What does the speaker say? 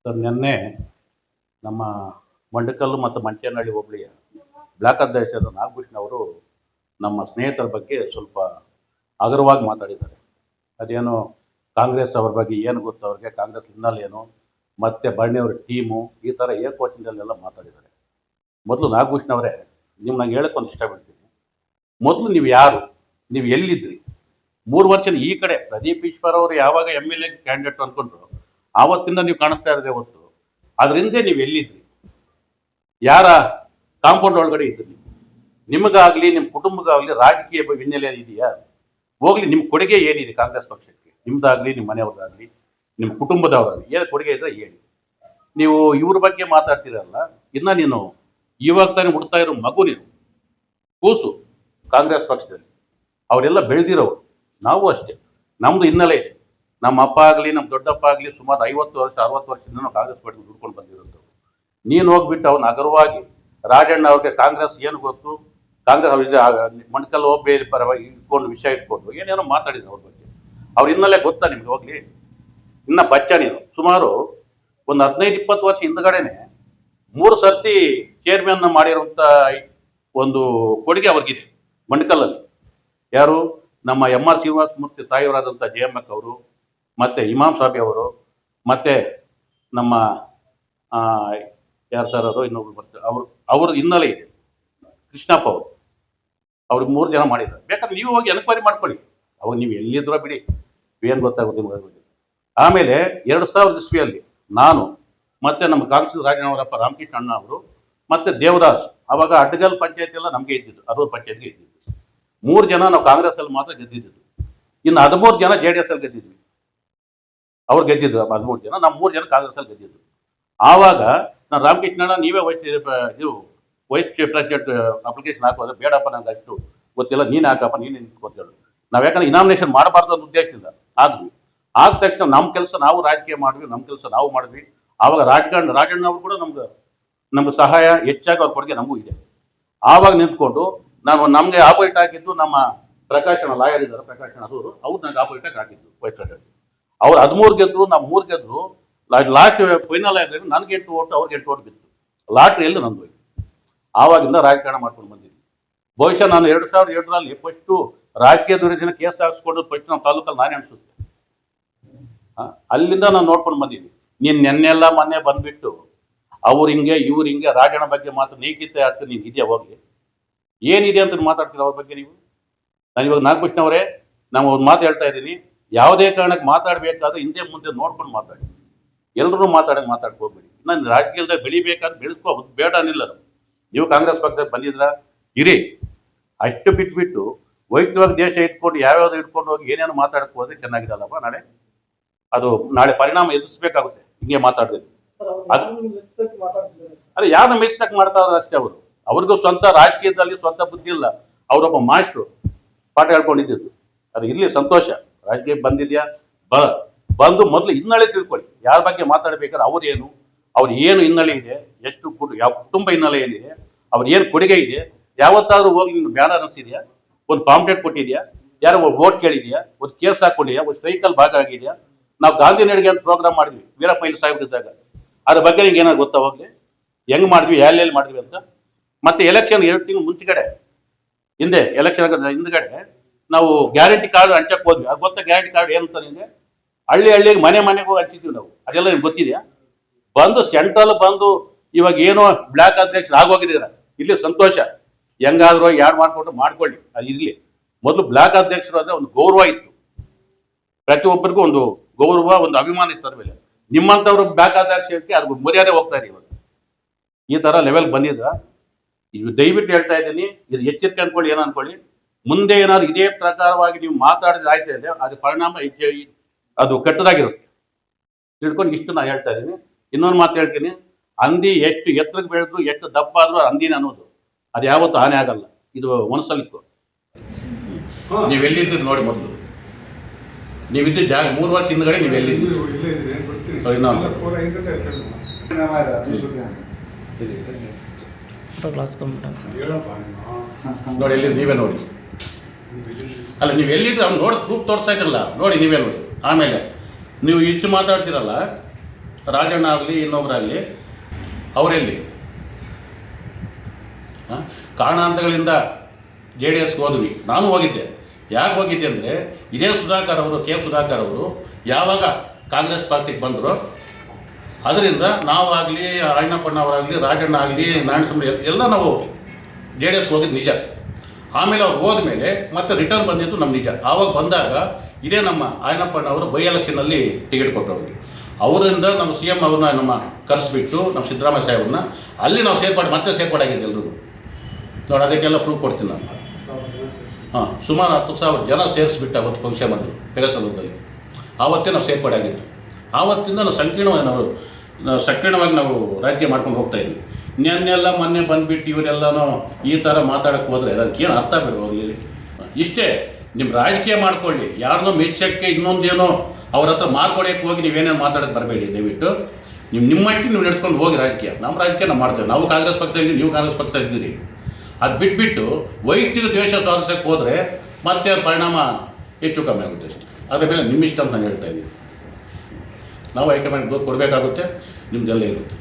Sir, ನಿನ್ನೆ ನಮ್ಮ ಮಂಡಕಲ್ಲು ಮತ್ತು ಮಂಚೇನಹಳ್ಳಿ ಹೋಬಳಿಯ ಬ್ಲಾಕ್ ಅಧ್ಯಕ್ಷರಾದ ನಾಗಭೂಷಣ್ ಅವರು ನಮ್ಮ ಸ್ನೇಹಿತರ ಬಗ್ಗೆ ಸ್ವಲ್ಪ ಹಗುರವಾಗಿ ಮಾತಾಡಿದ್ದಾರೆ. ಅದೇನೋ ಕಾಂಗ್ರೆಸ್ ಅವ್ರ ಬಗ್ಗೆ ಏನು ಗೊತ್ತು ಅವ್ರಿಗೆ, ಕಾಂಗ್ರೆಸ್ ಹಿನ್ನೆಲೆ ಏನು, ಮತ್ತು ಬಣ್ಣಿಯವರ ಟೀಮು, ಈ ಥರ ಏಕವಚನದಲ್ಲೆಲ್ಲ ಮಾತಾಡಿದ್ದಾರೆ. ಮೊದಲು ನಾಗಭೂಷಣ್ ಅವರೇ, ನೀವು ನಂಗೆ ಹೇಳಕ್ಕೆ ಒಂದು ಇಷ್ಟ ಬಿಡ್ತೀನಿ. ಮೊದಲು ನೀವು ಯಾರು, ನೀವು ಎಲ್ಲಿದ್ರಿ? 3 ವರ್ಷ ಈ ಕಡೆ ಪ್ರದೀಪ್ ಈಶ್ವರ್ ಅವರು ಯಾವಾಗ MLA ಕ್ಯಾಂಡಿಡೇಟ್ ಅಂದ್ಕೊಂಡ್ರು ಆವತ್ತಿಂದ ನೀವು ಕಾಣಿಸ್ತಾ ಇರೋದೇ ಹೊತ್ತು ಅದರಿಂದ ನೀವು ಎಲ್ಲಿದ್ರಿ? ಯಾರ ಕಾಂಪೌಂಡ್ ಒಳಗಡೆ ಇದ್ರಿ? ನಿಮಗಾಗಲಿ ನಿಮ್ಮ ಕುಟುಂಬಕ್ಕಾಗಲಿ ರಾಜಕೀಯ ಹಿನ್ನೆಲೆ ಇದೆಯಾ? ಹೋಗ್ಲಿ, ನಿಮ್ಮ ಕೊಡುಗೆ ಏನಿದೆ ಕಾಂಗ್ರೆಸ್ ಪಕ್ಷಕ್ಕೆ? ನಿಮ್ದಾಗಲಿ, ನಿಮ್ಮ ಮನೆಯವ್ರದ್ದಾಗಲಿ, ನಿಮ್ಮ ಕುಟುಂಬದವರಾಗಲಿ ಏನು ಕೊಡುಗೆ ಇದ್ರೆ ಹೇಳಿ. ನೀವು ಇವ್ರ ಬಗ್ಗೆ ಮಾತಾಡ್ತೀರಲ್ಲ, ಇನ್ನು ನೀನು ಇವಾಗ ತಾನೇ ಹುಡ್ತಾ ಇರೋ ಮಗು, ನೀನು ಕೂಸು ಕಾಂಗ್ರೆಸ್ ಪಕ್ಷದಲ್ಲಿ. ಅವರೆಲ್ಲ ಬೆಳೆದಿರೋರು, ನಾವು ಅಷ್ಟೇ. ನಮ್ಮದು ಹಿನ್ನೆಲೆ ಇದೆ. ನಮ್ಮ ಅಪ್ಪ ಆಗಲಿ, ನಮ್ಮ ದೊಡ್ಡಪ್ಪ ಆಗಲಿ ಸುಮಾರು 50 ವರ್ಷ 60 ವರ್ಷದಿಂದ ನಾವು ಕಾಂಗ್ರೆಸ್ ಪಾರ್ಟಿ ದುಡ್ಕೊಂಡು ಬಂದಿರೋದು. ನೀನು ಹೋಗ್ಬಿಟ್ಟು ಅವ್ನು ಹಗುರವಾಗಿ ರಾಜಣ್ಣ ಅವ್ರಿಗೆ ಕಾಂಗ್ರೆಸ್ ಏನು ಗೊತ್ತು, ಕಾಂಗ್ರೆಸ್ ಅವ್ರಿಗೆ ಮಣ್ಕಲ್ ಹೋಗ್ಬೇಡಿ ಪರವಾಗಿ ಇಟ್ಕೊಂಡು ವಿಷಯ ಇಟ್ಕೊಂಡು ಏನೇನೋ ಮಾತಾಡಿದ್ರು ಅವ್ರ ಬಗ್ಗೆ. ಅವ್ರ ಹಿನ್ನೆಲೆ ಗೊತ್ತಾ ನಿಮ್ಗೆ? ಹೋಗ್ಲಿ, ಇನ್ನ ಬಚ್ಚ ನೀನು. ಸುಮಾರು ಒಂದು 15-20 ವರ್ಷ ಹಿಂದ್ಗಡೆನೆ 3 ಸರ್ತಿ ಚೇರ್ಮನ್ ಮಾಡಿರುವಂಥ ಒಂದು ಕೊಡುಗೆ ಅವ್ರಿಗಿದೆ ಮಣ್ಕಲ್ಲಲ್ಲಿ. ಯಾರು? ನಮ್ಮ MR ಶ್ರೀನಿವಾಸಮೂರ್ತಿ ತಾಯಿಯವರಾದಂಥ JMK ಅವರು, ಮತ್ತು ಇಮಾಮ್ ಸಾಬಿ ಅವರು, ಮತ್ತು ನಮ್ಮ ಯಾರು ಸರ್ ಅವರು ಇನ್ನೊಬ್ರು ಬರ್ತಾರೆ, ಅವ್ರ ಹಿನ್ನೆಲೆ ಇದೆ ಕೃಷ್ಣಪ್ಪ ಅವರು. ಅವ್ರಿಗೆ 3 ಜನ ಮಾಡಿದ್ದಾರೆ. ಬೇಕಾದ್ರೆ ನೀವು ಹೋಗಿ ಎನ್ಕ್ವೈರಿ ಮಾಡ್ಕೊಳ್ಳಿ. ಅವಾಗ ನೀವು ಎಲ್ಲಿದ್ರೋ ಬಿಡಿ, ಏನು ಗೊತ್ತಾಗುತ್ತೆ ನಿಮಗೆ. ಆಮೇಲೆ 2000 ಇಸ್ವಿಯಲ್ಲಿ ನಾನು ಮತ್ತು ನಮ್ಮ ಕಾಂಗ್ರೆಸ್ ರಾಜನವರಪ್ಪ ರಾಮಕೃಷ್ಣ ಅಣ್ಣ ಅವರು ಮತ್ತು ದೇವರಾಜ್, ಅವಾಗ ಅಡ್ಡಗಲ್ ಪಂಚಾಯತ್ ಎಲ್ಲ ನಮಗೆ ಇದ್ದಿದ್ದು, ಅದು ಪಂಚಾಯತ್ಗೆ ಇದ್ದಿದ್ದು. 3 ಜನ ನಾವು ಕಾಂಗ್ರೆಸ್ಸಲ್ಲಿ ಮಾತ್ರ ಗೆದ್ದಿದ್ದು. ಇನ್ನು 13 ಜನ JDS ಅಲ್ಲಿ ಗೆದ್ದಿದ್ವಿ. ಅವ್ರು ಗೆದ್ದಿದ್ದು 13 ಜನ, ನಾವು 3 ಜನ ಕಾಂಗ್ರೆಸ್ಸಲ್ಲಿ ಗೆದ್ದಿದ್ದು. ಆವಾಗ ನಾನು ರಾಮಕೃಷ್ಣಣ್ಣ, ನೀವೇ ವೈಸ್ ಪ್ರೆಸಿಡೆಂಟ್ ಅಪ್ಲಿಕೇಶನ್ ಹಾಕೋದ್ರೆ, ಬೇಡಪ್ಪ ನಂಗೆ ಅಷ್ಟು ಗೊತ್ತಿಲ್ಲ, ನೀನು ಹಾಕಪ್ಪ, ನೀನು ಗೊತ್ತಿಲ್ಲ. ನಾವು ಯಾಕಂದ್ರೆ ಇನಾಮಿನೇಷನ್ ಮಾಡಬಾರ್ದು ಅನ್ನೋ ಉದ್ದೇಶದಿಂದ ಆದ್ವಿ. ಆದ ತಕ್ಷಣ ನಮ್ಮ ಕೆಲಸ ನಾವು ರಾಜಕೀಯ ಮಾಡಿದ್ವಿ, ನಮ್ಮ ಕೆಲಸ ನಾವು ಮಾಡಿದ್ವಿ. ಆವಾಗ ರಾಜಣ್ಣ ಅವರು ಕೂಡ ನಮ್ಗೆ ಸಹಾಯ ಹೆಚ್ಚಾಗಿ ಅವ್ರ ಕೊಡುಗೆ ನಮಗೂ ಇದೆ. ಆವಾಗ ನಿಂತ್ಕೊಂಡು ನಮಗೆ ಆಪೋಸಿಟ್ ಹಾಕಿದ್ದು ನಮ್ಮ ಪ್ರಕಾಶನ ಲಾಯರ್ ಇದ್ದಾರೆ, ಪ್ರಕಾಶನ ಅದವರು, ಅವ್ರು ನನಗೆ ಆಪೋಸಿಟ್ ಆಗಿ ಹಾಕಿದ್ದು ವೈಸ್ ಪ್ರೆಸಿಡೆಂಟ್. ಅವ್ರು 13 ಗೆದ್ರು, ನಾವು 3 ಗೆದ್ರು. ಲಾಸ್ಟ್ ಫೈನಲ್ ಆಗಿದ್ರೆ ನನಗೆ 8 ಓಟು, ಅವ್ರಿಗೆ 8 ಓಟು ಬಿತ್ತು. ಲಾಟ್ರಿಯಲ್ಲಿ ನಂದು ಹೋಯ್ತು. ಆವಾಗಿಂದ ರಾಜಕಾರಣ ಮಾಡ್ಕೊಂಡು ಬಂದಿದ್ವಿ. ಬಹುಶಃ ನಾನು 2007ರಲ್ಲಿ ಫಸ್ಟು ರಾಜಕೀಯ ದುರ್ಯೋಜನೆ ಕೇಸ್ ಹಾಕ್ಸ್ಕೊಂಡು ಫಸ್ಟ್ ನಮ್ಮ ತಾಲೂಕಲ್ಲಿ ನಾನೇ ಅನಿಸುತ್ತೆ. ಅಲ್ಲಿಂದ ನಾನು ನೋಡ್ಕೊಂಡು ಬಂದಿದ್ವಿ. ನೀನು ನೆನ್ನೆಲ್ಲ ಮೊನ್ನೆ ಬಂದ್ಬಿಟ್ಟು ಅವ್ರು ಹಿಂಗೆ ಇವ್ರು ಹಿಂಗೆ ರಾಜಣ್ಣ ಬಗ್ಗೆ ಮಾತ್ರ ನೀಕಿತ್ತೆ ಆಗ್ತದೆ, ನೀನು ಇದೆಯಾ? ಹೋಗ್ಲಿ, ಏನಿದೆ ಅಂತ ಮಾತಾಡ್ತೀರ ಅವ್ರ ಬಗ್ಗೆ ನೀವು? ನಾನು ಇವಾಗ ನಾಗಭೂಷಣ್ ಅವರೇ, ನಾವು ಒಂದು ಮಾತು ಹೇಳ್ತಾ ಇದ್ದೀನಿ, ಯಾವುದೇ ಕಾರಣಕ್ಕೆ ಮಾತಾಡಬೇಕಾದ್ರೆ ಹಿಂದೆ ಮುಂದೆ ನೋಡ್ಕೊಂಡು ಮಾತಾಡಿ. ಎಲ್ಲರೂ ಮಾತಾಡಕ್ಕೆ ಹೋಗ್ಬೇಡಿ. ನಾನು ರಾಜಕೀಯದಲ್ಲಿ ಬೆಳಿಬೇಕಾದ್ರೆ ಬೆಳೆಸ್ಕೋ, ಬೇಡ ಅನ್ನಿಲ್ಲ. ನೀವು ಕಾಂಗ್ರೆಸ್ ಪಕ್ಷದಲ್ಲಿ ಬಂದಿದ್ರ ಇರಿ, ಅಷ್ಟು ಬಿಟ್ಬಿಟ್ಟು ವೈಯಕ್ತಿಕವಾಗಿ ದೇಶ ಇಟ್ಕೊಂಡು ಯಾವ್ಯಾವ್ದು ಇಟ್ಕೊಂಡು ಹೋಗಿ ಏನೇನು ಮಾತಾಡಕ್ಕೆ ಹೋದ್ರೆ ಚೆನ್ನಾಗಿರಲ್ಲಪ್ಪ. ನಾಳೆ ಪರಿಣಾಮ ಎದುರಿಸ್ಬೇಕಾಗುತ್ತೆ ಹಿಂಗೆ ಮಾತಾಡಿದ್ರೆ. ಅದೇ ಯಾರನ್ನ ಮೆಚ್ಚಕ್ ಮಾಡ್ತಾರ ಅಷ್ಟೇ. ಅವ್ರಿಗೂ ಸ್ವಂತ ರಾಜಕೀಯದಲ್ಲಿ ಸ್ವಂತ ಬುದ್ಧಿ ಇಲ್ಲ. ಅವರೊಬ್ಬ ಮಾಸ್ಟ್ರು ಪಾಠ ಹೇಳ್ಕೊಂಡಿದ್ದು. ಅದು ಇರ್ಲಿ, ಸಂತೋಷ. ರಾಜಕೀಯ ಬಂದಿದ್ಯಾ, ಬಂದು ಮೊದಲು ಹಿನ್ನೆಲೆ ತಿಳ್ಕೊಳ್ಳಿ. ಯಾರ ಬಗ್ಗೆ ಮಾತಾಡ್ಬೇಕಾದ್ರೆ ಅವ್ರು ಏನು ಹಿನ್ನೆಲೆ ಇದೆ, ಎಷ್ಟು ಯಾವ ಕುಟುಂಬ ಹಿನ್ನೆಲೆ ಏನಿದೆ, ಅವ್ರು ಏನು ಕೊಡುಗೆ ಇದೆ. ಯಾವತ್ತಾದ್ರೂ ಹೋಗಿ ನಿಮ್ಗೆ ಬ್ಯಾನರ್ ಅನಿಸಿದ್ಯಾ? ಒಂದು ಪಾಂಪ್ಲೆಟ್ ಕೊಟ್ಟಿದ್ಯಾ? ಯಾರೋ ವೋಟ್ ಕೇಳಿದ್ಯಾ? ಒಂದು ಕೇಸ್ ಹಾಕೊಂಡಿದ್ಯಾ? ಒಂದು ಸೈಕಲ್ ಭಾಗ ಆಗಿದೆಯಾ? ನಾವು ಗಾಂಧಿ ನಡಿಗೆ ಅಂತ ಪ್ರೋಗ್ರಾಮ್ ಮಾಡಿದ್ವಿ ವೀರಪ್ಪ ಇಲ್ಲಿ ಸಾಹೇಬ್ರಿದ್ದಾಗ. ಅದ್ರ ಬಗ್ಗೆ ನಿಮ್ಗೆ ಏನಾದ್ರು ಗೊತ್ತಾ? ಹೋಗ್ಲಿ, ಹೆಂಗ್ ಮಾಡಿದ್ವಿ, ಎಲ್ಲೆಲ್ಲಿ ಮಾಡಿದ್ವಿ ಅಂತ. ಮತ್ತೆ ಎಲೆಕ್ಷನ್ 2 ತಿಂಗಳು ಮುಂಚೆಗಡೆ ಹಿಂದೆ ಎಲೆಕ್ಷನ್ ಹಿಂದ್ಗಡೆ ನಾವು ಗ್ಯಾರಂಟಿ ಕಾರ್ಡ್ ಹಂಚಕ್ಕೆ ಹೋದ್ವಿ. ಅದು ಗೊತ್ತಾ? ಗ್ಯಾರಂಟಿ ಕಾರ್ಡ್ ಏನಂತ ನಿಮಗೆ? ಹಳ್ಳಿಗೆ ಮನೆಗೂ ಹಂಚಿದ್ವಿ ನಾವು. ಅದೆಲ್ಲ ನಿಮ್ಗೆ ಗೊತ್ತಿದೆಯಾ? ಬಂದು ಸೆಂಟ್ರಲ್ ಬಂದು ಇವಾಗ ಏನೋ ಬ್ಲಾಕ್ ಅಧ್ಯಕ್ಷರು ಆಗೋಗಿದ್ದೀರ. ಇಲ್ಲಿ ಸಂತೋಷ, ಹೆಂಗಾದ್ರೂ ಯಾರು ಮಾಡ್ಕೊಳ್ಳಿ, ಅದು ಇರಲಿ. ಮೊದಲು ಬ್ಲಾಕ್ ಅಧ್ಯಕ್ಷರು ಅಂದರೆ ಒಂದು ಗೌರವ ಇತ್ತು, ಪ್ರತಿಯೊಬ್ಬರಿಗೂ ಒಂದು ಗೌರವ, ಒಂದು ಅಭಿಮಾನ ಇತ್ತು ಅದ್ರ ಮೇಲೆ. ನಿಮ್ಮಂಥವ್ರು ಬ್ಲಾಕ್ ಅಧ್ಯಕ್ಷಕ್ಕೆ ಅದು ಮರ್ಯಾದೆ ಹೋಗ್ತಾ ಇದೆ. ಇವಾಗ ಈ ಥರ ಲೆವೆಲ್ ಬಂದಿದ್ದ. ಇದು ದಯವಿಟ್ಟು ಹೇಳ್ತಾ ಇದ್ದೀನಿ, ಇದು ಎಚ್ಚರಿಕೆ ಅನ್ಕೊಳ್ಳಿ. ಏನು ಅನ್ಕೊಳ್ಳಿ, ಮುಂದೆ ಏನಾದ್ರು ಇದೇ ಪ್ರಕಾರವಾಗಿ ನೀವು ಮಾತಾಡಿದ್ರೆ ಆಯ್ತಾ ಇದೆ, ಅದು ಪರಿಣಾಮ ಅದು ಕೆಟ್ಟದಾಗಿರುತ್ತೆ. ತಿಳ್ಕೊಂಡು ಇಷ್ಟು ನಾನು ಹೇಳ್ತಾ ಇದ್ದೀನಿ. ಇನ್ನೊಂದು ಮಾತು ಹೇಳ್ತೀನಿ, ಹಂದಿ ಎಷ್ಟು ಎತ್ತರಕ್ಕೆ ಬೆಳೆದ್ರು, ಎಷ್ಟು ದಪ್ಪ ಆದ್ರೂ ಹಂದಿನ ಅನ್ನೋದು ಅದು ಯಾವತ್ತೂ ಹಾನಿ ಆಗಲ್ಲ. ಇದು ಮನಸ್ಸಲ್ಲಿತ್ತು. ನೀವೆಲ್ಲಿದ್ದು ನೋಡಿ, ಮೊದಲು ನೀವಿದ್ದು ಜಾಗ 3 ವರ್ಷ ಹಿಂದ್ಗಡೆ ನೀವು ಎಲ್ಲಿದ್ದು ನೋಡಿ, ಎಲ್ಲಿ ನೀವೇ ನೋಡಿ. ಅಲ್ಲ, ನೀವು ಎಲ್ಲಿದ್ರೆ ಅವ್ನು ನೋಡಿ ಪ್ರೂಫ್ ತೋರಿಸ್ತಾ ಇದ್ರಲ್ಲ, ನೋಡಿ ನೀವೇ ನೋಡಿ. ಆಮೇಲೆ ನೀವು ಇಷ್ಟು ಮಾತಾಡ್ತಿರಲ್ಲ, ರಾಜಣ್ಣ ಆಗಲಿ ಇನ್ನೊಬ್ಬರಾಗಲಿ ಅವರೆಲ್ಲಿ ಕಾರಣಾಂತರಗಳಿಂದ JDSಗೆ ಹೋದ್ವಿ. ನಾನು ಹೋಗಿದ್ದೆ. ಯಾಕೆ ಹೋಗಿದ್ದೆ ಅಂದರೆ ಇದೇ ಸುಧಾಕರ್ ಅವರು ಸುಧಾಕರ್ ಅವರು ಯಾವಾಗ ಕಾಂಗ್ರೆಸ್ ಪಾರ್ಟಿಗೆ ಬಂದರು ಅದರಿಂದ ನಾವಾಗಲಿ ಅಣ್ಣಪ್ಪಣ್ಣವರಾಗಲಿ ರಾಜಣ್ಣ ಆಗಲಿ ನಾರಾಯಣಸ್ವಾಮಿ ಎಲ್ಲ ನಾವು JDSಗೆ ಹೋಗಿದ್ದು ನಿಜ. ಆಮೇಲೆ ಅವ್ರು ಹೋದ್ಮೇಲೆ ಮತ್ತೆ ರಿಟರ್ನ್ ಬಂದಿದ್ದು ನಮ್ಮ ನಿಜ. ಆವಾಗ ಬಂದಾಗ ಇದೇ ನಮ್ಮ ಅಣ್ಣಪ್ಪಣ್ಣವರು ಬೈ ಎಲೆಕ್ಷನಲ್ಲಿ ಟಿಕೆಟ್ ಕೊಟ್ಟವ್ರಿಗೆ ಅವರಿಂದ ನಮ್ಮ CM ಅವ್ರನ್ನ ನಮ್ಮ ಕರೆಸಿಬಿಟ್ಟು ನಮ್ಮ ಸಿದ್ದರಾಮಯ್ಯ ಸಾಹೇಬ್ರನ್ನ ಅಲ್ಲಿ ನಾವು ಮತ್ತೆ ಸೇರ್ಪಾಡಾಗಿದ್ದು ಎಲ್ಲರೂ ನೋಡಿ. ಅದಕ್ಕೆಲ್ಲ ಪ್ರೂಫ್ ಕೊಡ್ತೀನಿ ನಾನು. ಸುಮಾರು 10,000 ಜನ ಸೇರಿಸ್ಬಿಟ್ಟು ಅವತ್ತು ಫಂಕ್ಷನ್ ಬಂದರು ಪೆಗಸಲದಲ್ಲಿ. ಆವತ್ತೇ ನಾವು ಸೇರ್ಪಾಡಾಗಿದ್ದು. ಆವತ್ತಿಂದ ನಾವು ಸಂಕೀರ್ಣವಾಗಿ ನಾವು ರಾಜಕೀಯ ಮಾಡ್ಕೊಂಡು ಹೋಗ್ತಾಯಿದ್ವಿ. ನೆನ್ನೆಲ್ಲ ಮೊನ್ನೆ ಬಂದುಬಿಟ್ಟು ಇವರೆಲ್ಲನೂ ಈ ಥರ ಮಾತಾಡೋಕ್ಕೆ ಹೋದರೆ ಅದಕ್ಕೇನು ಅರ್ಥ ಬೇಡ. ಹೋಗಲಿ ಇಷ್ಟೇ, ನಿಮ್ಮ ರಾಜಕೀಯ ಮಾಡ್ಕೊಳ್ಳಿ. ಯಾರನ್ನೋ ಮೆಚ್ಚಕ್ಕೆ ಇನ್ನೊಂದೇನೋ ಅವ್ರ ಹತ್ರ ಮಾರ್ಕೊಡೋಕ್ಕೆ ಹೋಗಿ ನೀವೇನೇನು ಮಾತಾಡೋಕ್ಕೆ ಬರಬೇಡಿ. ದಯವಿಟ್ಟು ನಿಮ್ಮ ಮಟ್ಟಿಗೆ ನೀವು ನಡೆಸ್ಕೊಂಡು ಹೋಗಿ ರಾಜಕೀಯ. ನಮ್ಮ ರಾಜಕೀಯ ನಾವು ಮಾಡ್ತೇವೆ. ನಾವು ಕಾಂಗ್ರೆಸ್ ಪಕ್ಷದಲ್ಲಿ, ನೀವು ಕಾಂಗ್ರೆಸ್ ಪಕ್ಷದಲ್ಲಿ ಇದ್ದೀರಿ. ಅದು ಬಿಟ್ಬಿಟ್ಟು ವೈಯಕ್ತಿಕ ದ್ವೇಷ ಸಾಧಿಸೋಕ್ಕೆ ಹೋದರೆ ಮತ್ತೆ ಪರಿಣಾಮ ಹೆಚ್ಚು ಕಮ್ಮಿ ಆಗುತ್ತೆ ಅಷ್ಟೇ. ಅದರ ಮೇಲೆ ನಿಮ್ಮ ಇಷ್ಟ ಅಂತ ನಾನು ಹೇಳ್ತಾ ಇದ್ದೀನಿ. ನಾವು ಹೈಕಮಾಂಡ್ ಕೊಡಬೇಕಾಗುತ್ತೆ, ನಿಮ್ಮದೆಲ್ಲ ಇರುತ್ತೆ.